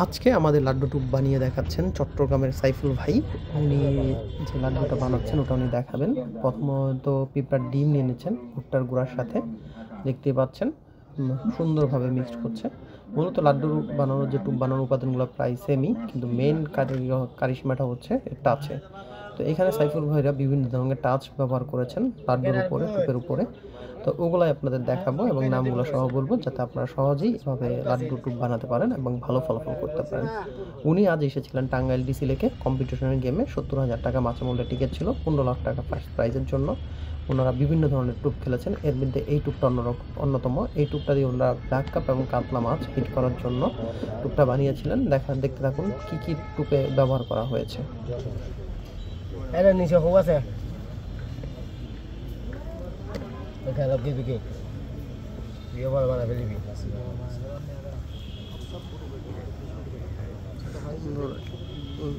আজকে আমাদের লাড্ডু টুপ বানিয়ে দেখাচ্ছেন চট্টগ্রামের সাইফুল ভাই। উনি যে লাড্ডুটা বানাচ্ছেন ওটা উনি দেখাবেন। প্রথমত পিঁপড়ার ডিম নিয়ে নিচ্ছেন ভুট্টার গুঁড়ার সাথে, দেখতে পাচ্ছেন সুন্দরভাবে মিক্সড করছে। মূলত লাড্ডু বানানোর যে টুপ বানানোর উপাদানগুলো প্রায় সেমই, কিন্তু মেন কারিশমাটা হচ্ছে টাচে। তো এখানে সাইফুল ভাইরা বিভিন্ন ধরনের টাচ ব্যবহার করেছেন লাড্ডুর উপরে, টুপের উপরে। তো ওগুলাই আপনাদের দেখাবো এবং নামগুলো সহ বলবো, যাতে আপনারা সহজেই এভাবে লাড্ডু টুপ বানাতে পারেন এবং ভালো ফলাফল করতে পারেন। উনি আজ এসেছিলেন টাঙ্গাইল ডিসি লেকে কম্পিটিশনের গেমে। 70,000 টাকা মাছামূল্যের টিকিট ছিল, 15 লাখ টাকা ফার্স্ট প্রাইজের জন্য। ওনারা বিভিন্ন ধরনের টুপ খেলেছেন, এর মধ্যে এই টুপটা অন্যতম। এই টুপটা দিয়ে ওনারা ব্ল্যাক কাপ এবং কাতলা মাছ হিট করার জন্য টুপটা বানিয়েছিলেন। দেখতে থাকুন কি কি টুপে ব্যবহার করা হয়েছে।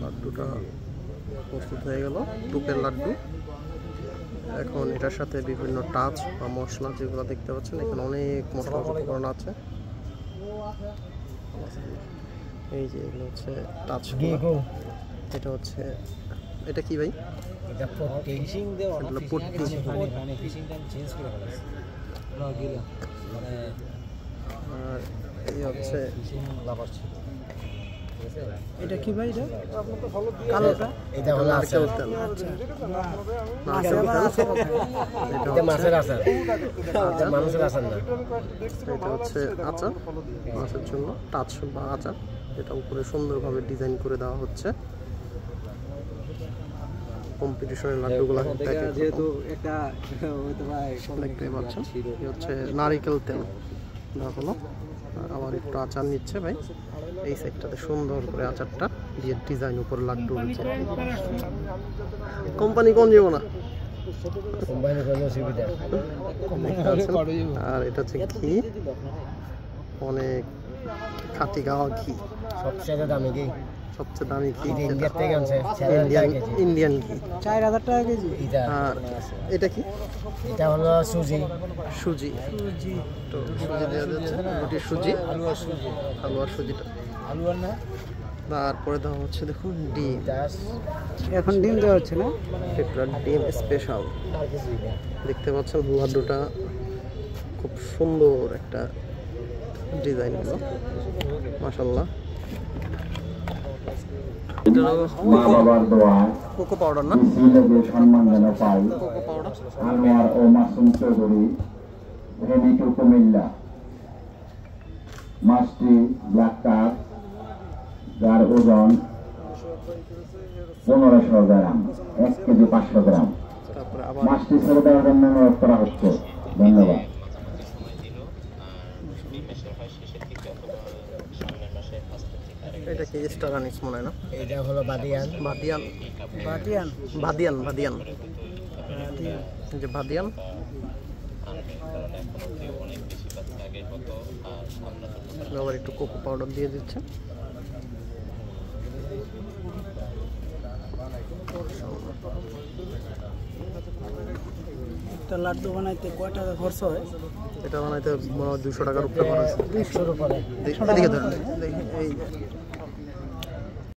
লাড্ডুটা প্রস্তুত হয়ে গেল, টুপের লাড্ডু। এখন এটার সাথে বিভিন্ন টাচ বা মশলা যেগুলো দেখতে পাচ্ছেন, এখানে অনেক মশলা উপকরণ আছে। এই যে এগুলো হচ্ছে টাচ, এটা হচ্ছে, এটা কি ভাই? আর এই হচ্ছে, এটা কি ভাই? এটা কালোটা, এটা হলো নারকেল তেল। এটা মাছের আচার, মানুষের আচার না। এটা হচ্ছে আচার মাছের জন্য, টাচ বা আচার। এটা উপরে সুন্দরভাবে ডিজাইন করে দেওয়া হচ্ছে। কম্পিটিশনের লাড্ডুগুলো যেহেতু একটা দেখতে পাচ্ছেন, হচ্ছে নারিকেল তেল দেওয়া হলো। আবার একটু আচার নিচ্ছে ভাই এই সাইডটাতে, সুন্দর করে আচারটা দিয়ে ডিজাইন উপর লাড্ডু হচ্ছে। কোম্পানি কোন যাবো না, আর এটা হচ্ছে ঘি, অনেক খাঁটি গাওয়া ঘি, সবচেয়ে দামি ঘি, সবচেয়ে দামি ঘি ইন্ডিয়ান ঘি, 4000 টাকা কেজি। আর এটা কি? এটা হলো সুজি। সুজি তো সুজি দেওয়া যাচ্ছে, রুটির সুজি, হালুয়ার সুজিটা, হালুয়ার না। তারপরে দেওয়া হচ্ছে দেখুন ডিম, এখন ডিম দেওয়া হচ্ছে না, এটা ডিম স্পেশাল। দেখতে পাচ্ছেন লাড্ডুটা খুব সুন্দর একটা ডিজাইন হলো, মাশাআল্লাহ। কোকো পাউডার না, সম্মান যেন পাই। আনোয়ার ও মাসুম চৌধুরী, রেডি টু কুমিল্লা। মাছটি ব্ল্যাক কাপ, যার ওজন 1500 গ্রাম, 1 কেজি 500 গ্রাম। মাছটি ছেড়ে দেওয়ার জন্য অনুরোধ করা হচ্ছে। ধন্যবাদ। এটা কি স্টারানিক্স মনে হয় না? এটা হলো বাদিয়ান। বাদিয়ান বাদিয়ান বাদিয়ান বাদিয়ান যে বাদিয়ান। আবার একটু কোকো পাউডার দিয়ে দিচ্ছে। একটা লাড্ডু বানাইতে কয় টাকা খরচ হয়? এটা বানাইতে 200 টাকার উপরে খরচ। 200 উপরে। এদিকে ধরেন, এই